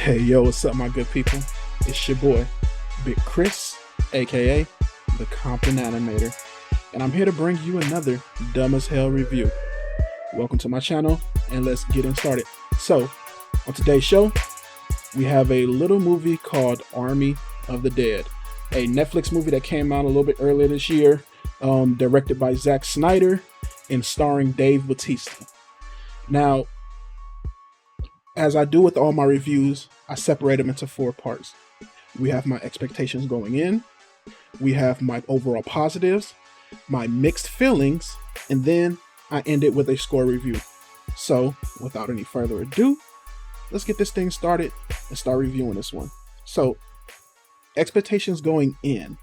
Hey yo, what's up, my good people? It's your boy, Big Chris, aka the Compton Animator, and I'm here to bring you another dumb as hell review. Welcome to my channel, and let's get in started. So, on today's show, we have a little movie called Army of the Dead, a Netflix movie that came out a little bit earlier this year, directed by Zack Snyder and starring Dave Bautista. Now, as I do with all my reviews, I separate them into four parts. We have my expectations going in, we have my overall positives, my mixed feelings, and then I end it with a score review. So, without any further ado, let's get this thing started and start reviewing this one. So, expectations going in.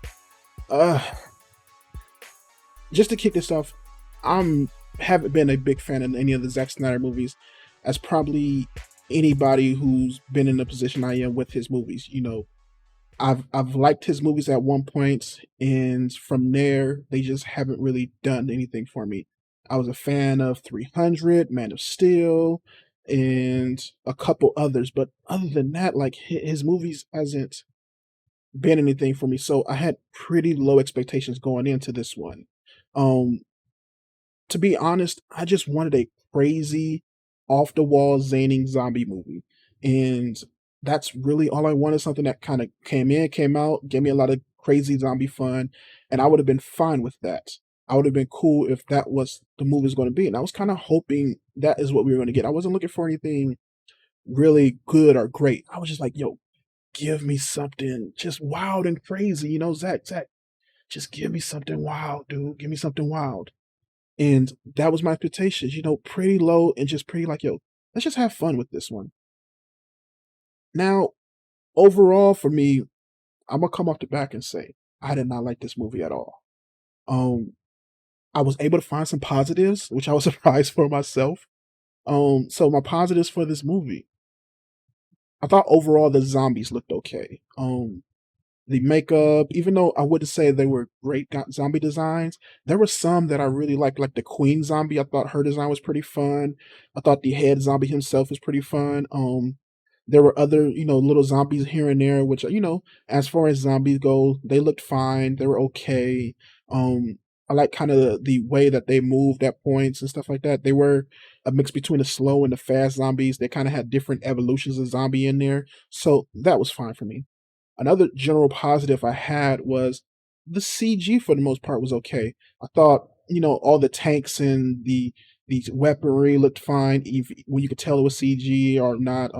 Just to kick this off, haven't been a big fan of any of the Zack Snyder movies, as probably anybody who's been in the position I am with his movies. You know, I've liked his movies at one point, and from there they just haven't really done anything for me. I was a fan of 300, Man of Steel, and a couple others, but other than that, like his movies hasn't been anything for me. So I had pretty low expectations going into this one. Um, to be honest, I just wanted a crazy, off the wall, zaning zombie movie. And that's really all I wanted, something that kind of came in, came out, gave me a lot of crazy zombie fun, and I would have been fine with that. I would have been cool if that was the movie was going to be. And I was kind of hoping that is what we were going to get. I wasn't looking for anything really good or great. I was just like, yo, give me something just wild and crazy. You know, Zach, just give me something wild, dude. Give me something wild. And that was my expectations, you know, pretty low and just pretty like, yo, let's just have fun with this one. Now, overall for me, I'm gonna come off the back and say I did not like this movie at all. Um, I was able to find some positives, which I was surprised for myself. So my positives for this movie, I thought overall the zombies looked okay. The makeup, even though I wouldn't say they were great zombie designs, there were some that I really liked, like the Queen zombie. I thought her design was pretty fun. I thought the head zombie himself was pretty fun. There were other, you know, little zombies here and there, which, you know, as far as zombies go, they looked fine. They were okay. I like kind of the way that they moved at points and stuff like that. They were a mix between the slow and the fast zombies. They kind of had different evolutions of zombie in there, so that was fine for me. Another general positive I had was the CG for the most part was okay. I thought, you know, all the tanks and the weaponry looked fine, even when you could tell it was CG or not.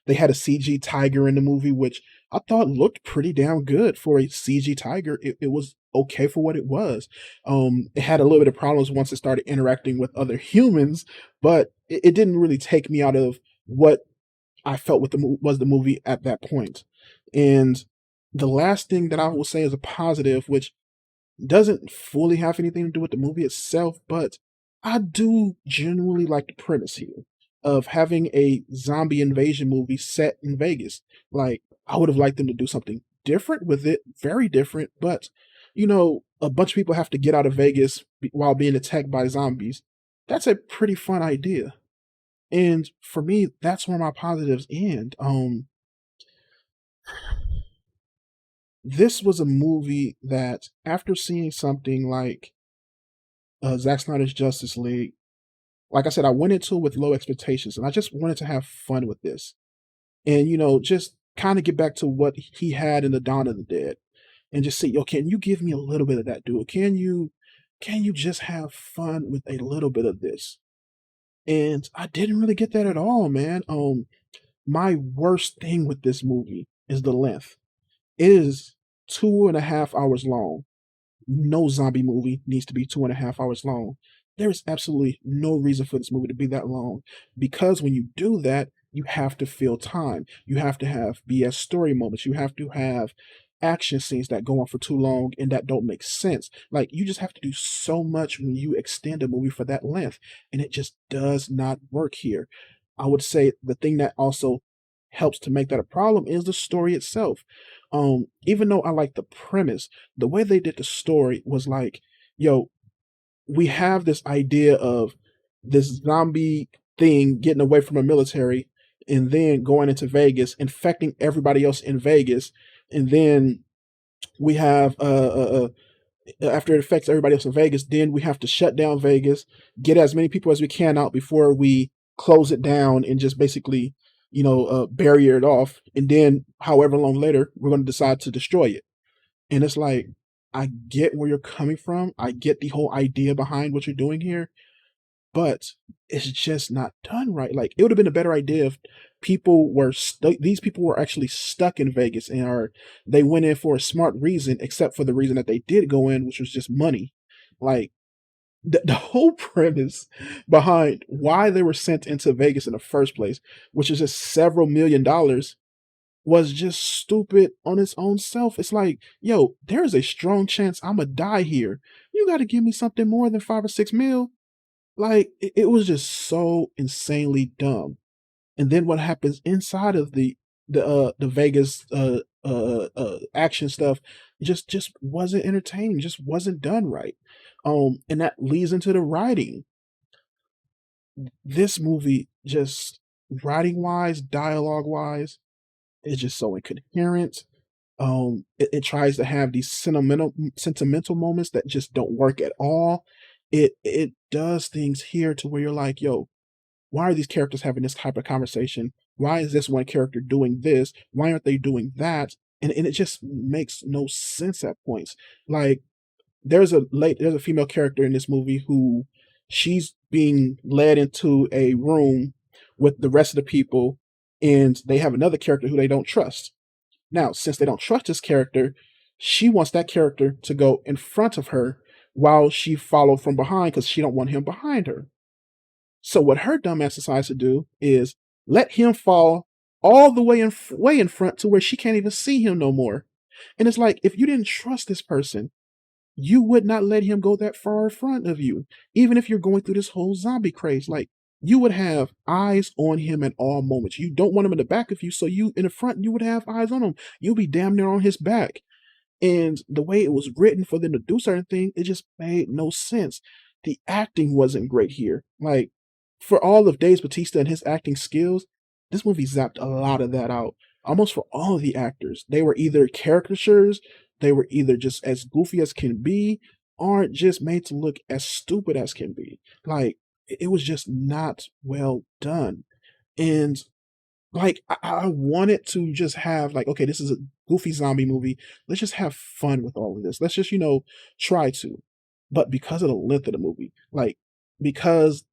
They had a CG tiger in the movie, which I thought looked pretty damn good for a CG tiger. It was okay for what it was. It had a little bit of problems once it started interacting with other humans, but it didn't really take me out of what I felt with was the movie at that point. And the last thing that I will say is a positive, which doesn't fully have anything to do with the movie itself, but I do genuinely like the premise here of having a zombie invasion movie set in Vegas. Like, I would have liked them to do something different with it, very different, but you know, a bunch of people have to get out of Vegas while being attacked by zombies. That's a pretty fun idea. And for me, that's where my positives end. This was a movie that, after seeing something like Zack Snyder's Justice League, like I said, I went into it with low expectations, and I just wanted to have fun with this, and you know, just kind of get back to what he had in the Dawn of the Dead, and just say, yo, can you give me a little bit of that, dude? Can you just have fun with a little bit of this? And I didn't really get that at all, man. My worst thing with this movie is the length. It is 2.5 hours long. No zombie movie needs to be 2.5 hours long. There is absolutely no reason for this movie to be that long, because when you do that, you have to fill time. You have to have BS story moments. You have to have action scenes that go on for too long and that don't make sense. Like, you just have to do so much when you extend a movie for that length, and it just does not work here. I would say the thing that also helps to make that a problem is the story itself. Even though I like the premise, the way they did the story was like, yo, we have this idea of this zombie thing getting away from a military, and then going into Vegas, infecting everybody else in Vegas, and then we have after it affects everybody else in Vegas, then we have to shut down Vegas, get as many people as we can out before we close it down and just basically, barrier it off. And then, however long later, we're going to decide to destroy it. And it's like, I get where you're coming from. I get the whole idea behind what you're doing here, but it's just not done right. Like, it would have been a better idea if people were stuck. These people were actually stuck in Vegas, and are they went in for a smart reason, except for the reason that they did go in, which was just money. Like, the whole premise behind why they were sent into Vegas in the first place, which is just several $1 million, was just stupid on its own self. It's like, yo, there is a strong chance I'm gonna die here. You got to give me something more than 5 or 6 mil. Like, it was just so insanely dumb. And then what happens inside of the Vegas action stuff just wasn't entertaining, just wasn't done right. And that leads into the writing. This movie, just writing wise, dialogue wise, is just so incoherent. It tries to have these sentimental moments that just don't work at all. It does things here to where you're like, yo, why are these characters having this type of conversation? Why is this one character doing this? Why aren't they doing that? And it just makes no sense at points. Like, there's a female character in this movie who, she's being led into a room with the rest of the people, and they have another character who they don't trust. Now, since they don't trust this character, she wants that character to go in front of her while she followed from behind, because she don't want him behind her. So what her dumbass decides to do is let him fall all the way in front to where she can't even see him no more. And it's like, if you didn't trust this person, you would not let him go that far in front of you. Even if you're going through this whole zombie craze, like, you would have eyes on him at all moments. You don't want him in the back of you, so you in the front, you would have eyes on him. You'll be damn near on his back. And the way it was written for them to do certain things, it just made no sense. The acting wasn't great here. Like, for all of Dave Bautista and his acting skills, this movie zapped a lot of that out. Almost for all of the actors. They were either caricatures, they were either just as goofy as can be, or just made to look as stupid as can be. Like, it was just not well done. And like, I wanted to just have, like, okay, this is a goofy zombie movie. Let's just have fun with all of this. Let's just, try to. But because of the length of the movie, like, because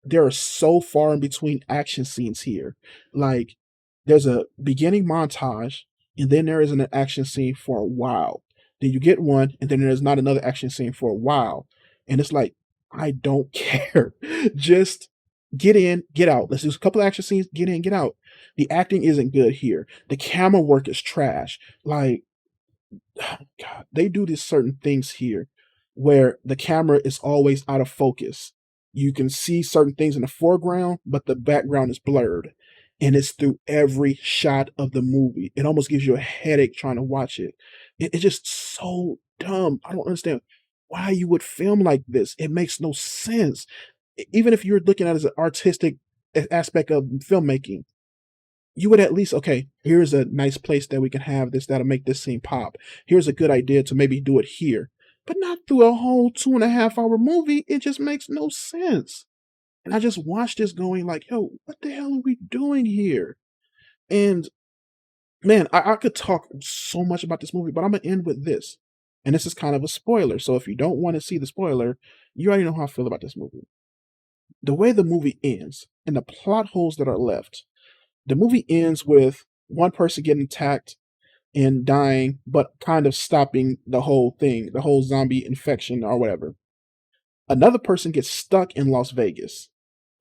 there are so far in between action scenes here, like, there's a beginning montage, and then there is an action scene for a while. Then you get one, and then there's not another action scene for a while. And it's like, I don't care. Just get in, get out. Let's do a couple of action scenes, get in, get out. The acting isn't good here. The camera work is trash. Like, God, they do these certain things here where the camera is always out of focus. You can see certain things in the foreground, but the background is blurred. And it's through every shot of the movie. It almost gives you a headache trying to watch it. It's just so dumb. I don't understand why you would film like this. It makes no sense. Even if you're looking at it as an artistic aspect of filmmaking, you would at least, okay, here's a nice place that we can have this that'll make this scene pop. Here's a good idea to maybe do it here, but not through a whole 2.5 hour movie. It just makes no sense. And I just watched this going like, yo, what the hell are we doing here? And man, I could talk so much about this movie, but I'm gonna end with this. And this is kind of a spoiler. So if you don't want to see the spoiler, you already know how I feel about this movie. The way the movie ends and the plot holes that are left, the movie ends with one person getting attacked and dying, but kind of stopping the whole thing, the whole zombie infection or whatever. Another person gets stuck in Las Vegas,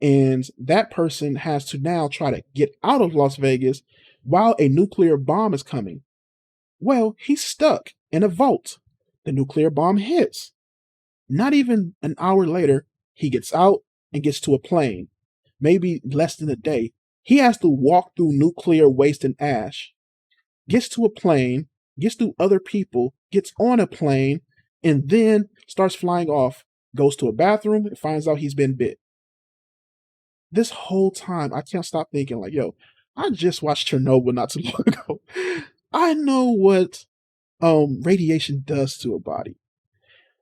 and that person has to now try to get out of Las Vegas while a nuclear bomb is coming. Well, he's stuck in a vault. The nuclear bomb hits. Not even an hour later, he gets out and gets to a plane. Maybe less than a day. He has to walk through nuclear waste and ash, gets to a plane, gets through other people, gets on a plane, and then starts flying off, goes to a bathroom, and finds out he's been bit. This whole time, I can't stop thinking, like, yo, I just watched Chernobyl not too long ago. I know what radiation does to a body.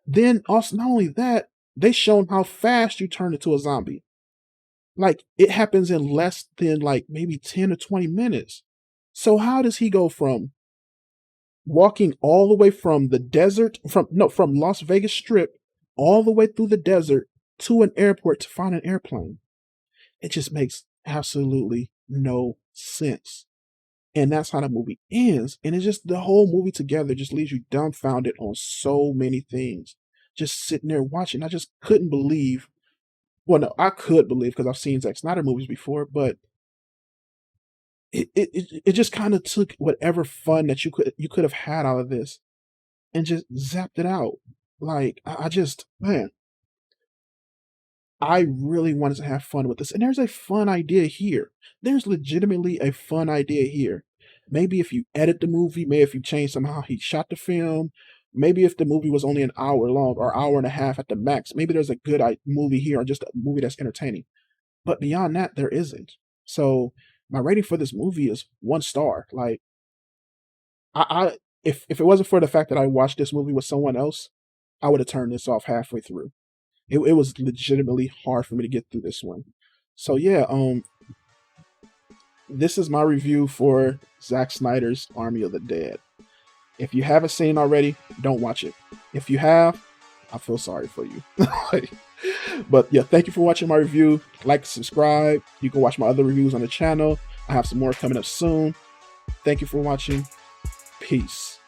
Then also not only that, they shown how fast you turn into a zombie. Like it happens in less than like maybe 10 or 20 minutes. So how does he go from walking all the way from the desert from Las Vegas Strip all the way through the desert to an airport to find an airplane? It just makes absolutely no sense. And that's how the movie ends. And it's just the whole movie together just leaves you dumbfounded on so many things. Just sitting there watching. I just couldn't believe. Well, no, I could believe because I've seen Zack Snyder movies before, but it just kind of took whatever fun that you could have had out of this and just zapped it out. Like I just man, I really wanted to have fun with this. And there's a fun idea here. There's legitimately a fun idea here. Maybe if you edit the movie, maybe if you change somehow he shot the film, maybe if the movie was only an hour long or hour and a half at the max, maybe there's a good movie here or just a movie that's entertaining. But beyond that, there isn't. So my rating for this movie is 1 star. Like I if it wasn't for the fact that I watched this movie with someone else, I would have turned this off halfway through. It was legitimately hard for me to get through this one. So yeah, this is my review for Zack Snyder's Army of the Dead. If you haven't seen already, don't watch it. If you have, I feel sorry for you. But yeah, thank you for watching my review. Like, subscribe. You can watch my other reviews on the channel. I have some more coming up soon. Thank you for watching. Peace.